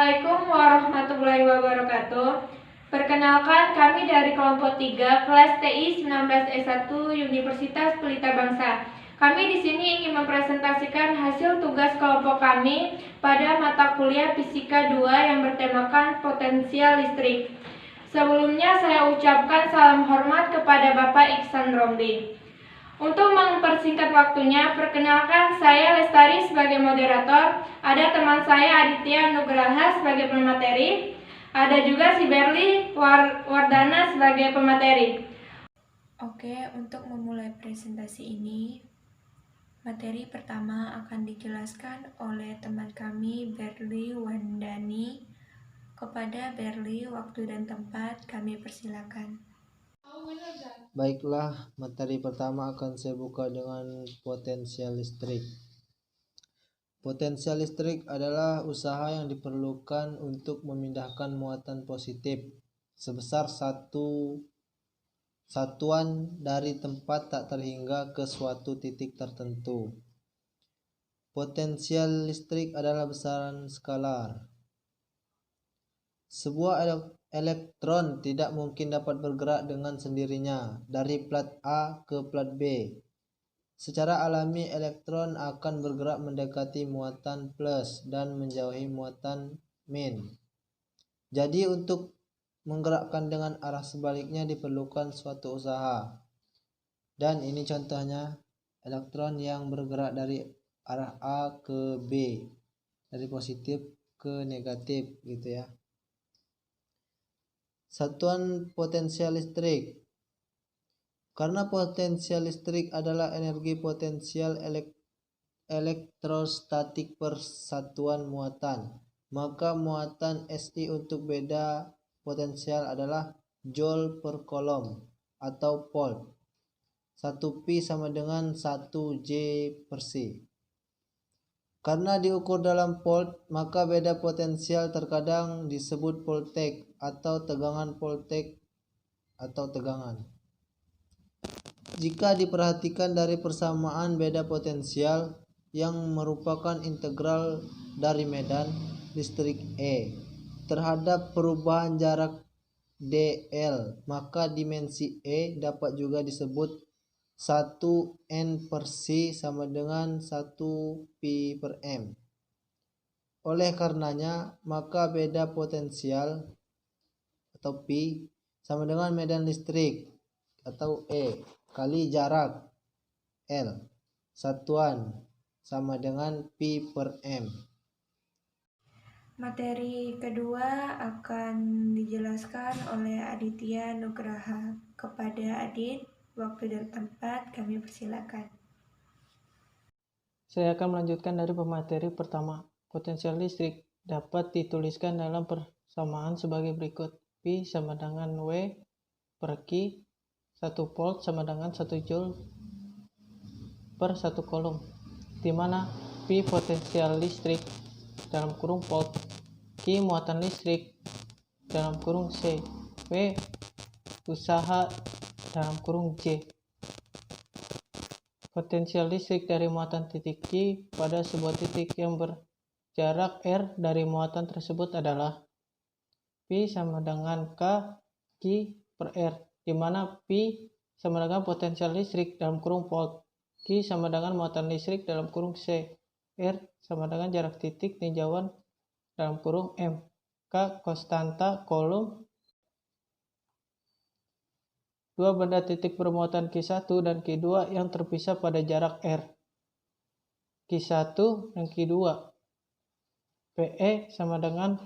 Assalamualaikum warahmatullahi wabarakatuh. Perkenalkan, kami dari kelompok 3 kelas TI 19S1 Universitas Pelita Bangsa. Kami di sini ingin mempresentasikan hasil tugas kelompok kami pada mata kuliah Fisika 2 yang bertemakan potensial listrik. Sebelumnya saya ucapkan salam hormat kepada Bapak Iksan Romli. Untuk mempersingkat waktunya, perkenalkan saya Lestari sebagai moderator, ada teman saya Aditya Nugraha sebagai pemateri, ada juga si Berli Wardana sebagai pemateri. Oke, untuk memulai presentasi ini, materi pertama akan dijelaskan oleh teman kami Berli Wardani. Kepada Berli, waktu dan tempat kami persilakan. Baiklah, materi pertama akan saya buka dengan potensial listrik. Potensial listrik adalah usaha yang diperlukan untuk memindahkan muatan positif sebesar satu satuan dari tempat tak terhingga ke suatu titik tertentu. Potensial listrik adalah besaran skalar. Sebuah elektron tidak mungkin dapat bergerak dengan sendirinya dari plat A ke plat B. Secara alami, elektron akan bergerak mendekati muatan plus dan menjauhi muatan min. Jadi untuk menggerakkan dengan arah sebaliknya diperlukan suatu usaha. Dan ini contohnya elektron yang bergerak dari arah A ke B, dari positif ke negatif gitu ya. Satuan potensial listrik. Karena potensial listrik adalah energi potensial elektrostatik per satuan muatan, maka muatan SI untuk beda potensial adalah joule per coulomb atau volt. 1P sama dengan 1J per C. Karena diukur dalam volt, maka beda potensial terkadang disebut voltage atau tegangan voltage atau tegangan. Jika diperhatikan dari persamaan beda potensial yang merupakan integral dari medan listrik E terhadap perubahan jarak dl, maka dimensi E dapat juga disebut 1N per C sama dengan 1P per M. Oleh karenanya, maka beda potensial atau P sama dengan medan listrik atau E kali jarak L. Satuan sama dengan P per M. Materi kedua akan dijelaskan oleh Aditya Nugraha. Kepada Adit, waktu dan tempat kami persilakan. Saya akan melanjutkan dari pemateri pertama. Potensial listrik dapat dituliskan dalam persamaan sebagai berikut. P sama dengan W per Q, 1 volt sama dengan 1 joule per 1 coulomb, di mana P potensial listrik dalam kurung volt, Q muatan listrik dalam kurung C, W usaha dalam kurung J. Potensial listrik dari muatan titik Q pada sebuah titik yang berjarak R dari muatan tersebut adalah P sama dengan K Q per R, di mana P sama dengan potensial listrik dalam kurung volt, Q sama dengan muatan listrik dalam kurung C, R sama dengan jarak titik tinjauan dalam kurung M, K konstanta coulomb. Dua benda titik bermuatan Q1 dan Q2 yang terpisah pada jarak R. Q1 dan Q2. PE sama dengan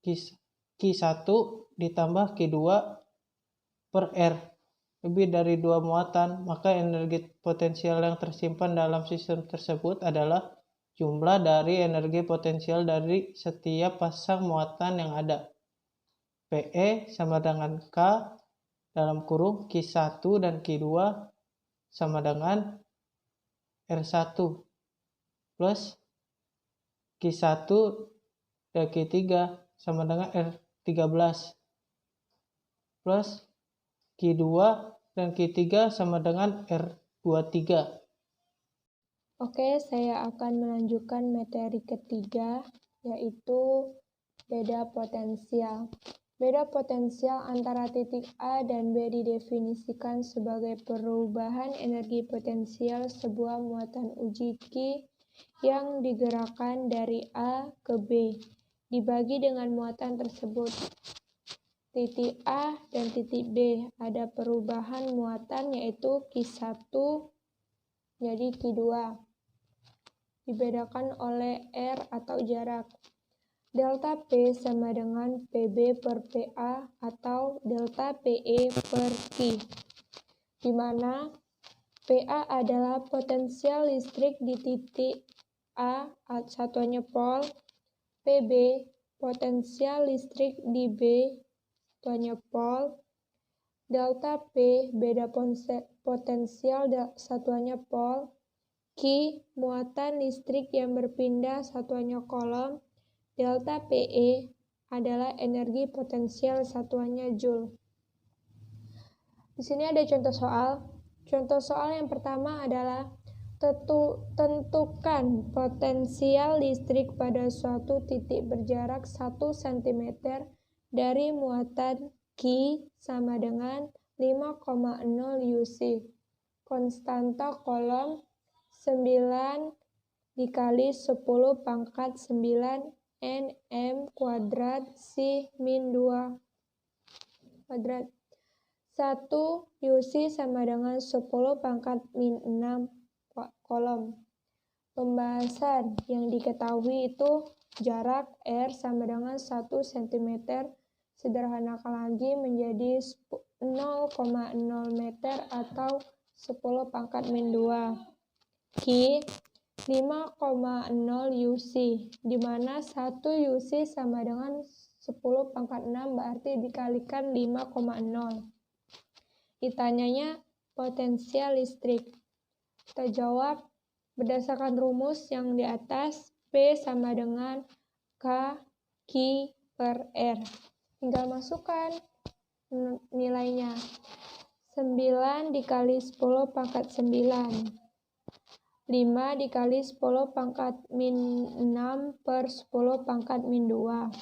Q1 ditambah Q2 per R. Lebih dari dua muatan, maka energi potensial yang tersimpan dalam sistem tersebut adalah jumlah dari energi potensial dari setiap pasang muatan yang ada. PE sama dengan K dalam kurung Q1 dan Q2 sama dengan R1 plus Q1 dan Q3 sama dengan R13 plus Q2 dan Q3 sama dengan R23. Oke, saya akan melanjutkan materi ketiga, yaitu Beda potensial. Beda potensial antara titik A dan B didefinisikan sebagai perubahan energi potensial sebuah muatan uji Q yang digerakkan dari A ke B, dibagi dengan muatan tersebut. Titik A dan titik B ada perubahan muatan yaitu Q1 jadi Q2, dibedakan oleh R atau jarak. Delta P sama dengan PB per PA atau delta PE per Q, di mana PA adalah potensial listrik di titik A satuannya pol, PB potensial listrik di B satuannya pol, delta P beda potensial satuannya pol, Q muatan listrik yang berpindah satuannya kolom, delta PE adalah energi potensial satuannya joule. Di sini ada contoh soal. Contoh soal yang pertama adalah tentukan potensial listrik pada suatu titik berjarak 1 cm dari muatan Q sama dengan 5,0 UC. Konstanta kolom 9 dikali 10 pangkat 9 Nm kuadrat C min 2 kuadrat. 1 UC sama dengan 10 pangkat min 6 kolom. Pembahasan yang diketahui itu jarak R sama dengan 1 cm, sederhanakan lagi menjadi 0,0 meter atau 10 pangkat min 2. Q 5,0 UC, di mana 1 UC sama dengan 10 pangkat 6 berarti dikalikan 5,0. Ditanyanya potensial listrik. Kita jawab berdasarkan rumus yang di atas, P sama dengan K Q per R. Tinggal masukkan nilainya. 9 dikali 10 pangkat 9. 5 dikali 10 pangkat min 6 per 10 pangkat min 2.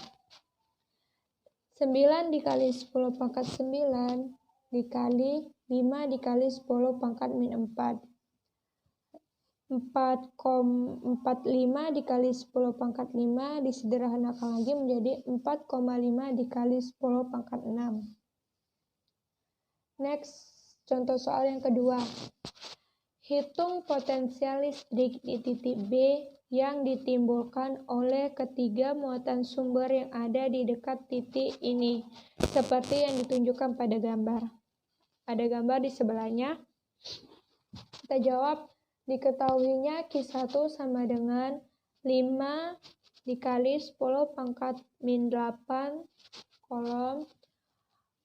9 dikali 10 pangkat 9 dikali 5 dikali 10 pangkat min 4. 4,45 dikali 10 pangkat 5 disederhanakan lagi menjadi 4,5 dikali 10 pangkat 6. Next, contoh soal yang kedua. Hitung potensial listrik di titik B yang ditimbulkan oleh ketiga muatan sumber yang ada di dekat titik ini, seperti yang ditunjukkan pada gambar. Ada gambar di sebelahnya. Kita jawab, diketahuinya Q1 sama dengan 5 dikali 10 pangkat min 8 kolom.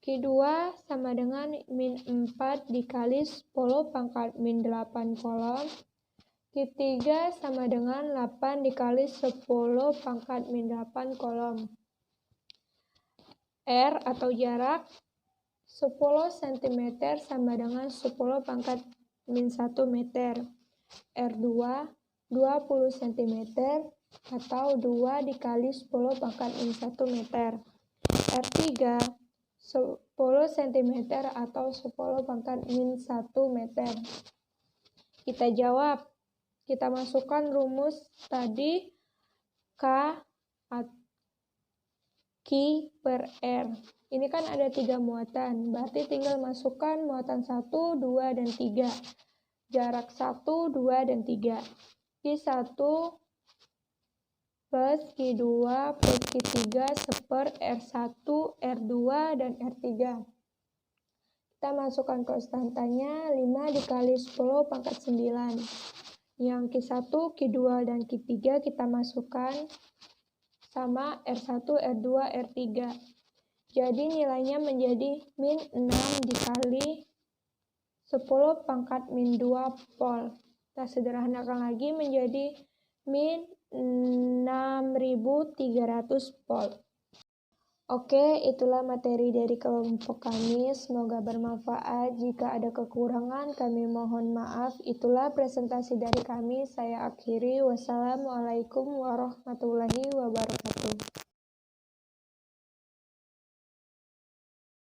Q2 sama dengan min 4 dikali 10 pangkat min 8 kolom. Q3 sama dengan 8 dikali 10 pangkat min 8 kolom. R atau jarak 10 cm sama dengan 10 pangkat min 1 meter. R2 20 cm atau 2 dikali 10 pangkat min 1 meter. R3 10 cm atau 10 pangkat min 1 meter. Kita jawab, kita masukkan rumus tadi K Q per R. Ini kan ada 3 muatan, berarti tinggal masukkan muatan 1, 2, dan 3. Jarak 1, 2, dan 3. Q1 plus Q2 plus Q3 seper R1, R2, dan R3. Kita masukkan konstantanya 5 dikali 10 pangkat 9. Yang Q1, Q2, dan Q3 kita masukkan sama R1, R2, R3. Jadi nilainya menjadi min 6 dikali 10 pangkat min 2 pol. Kita sederhanakan lagi menjadi min 6.300 pol. Oke, itulah materi dari kelompok kami. Semoga bermanfaat. Jika ada kekurangan, kami mohon maaf. Itulah presentasi dari kami. Saya akhiri. Wassalamualaikum warahmatullahi wabarakatuh.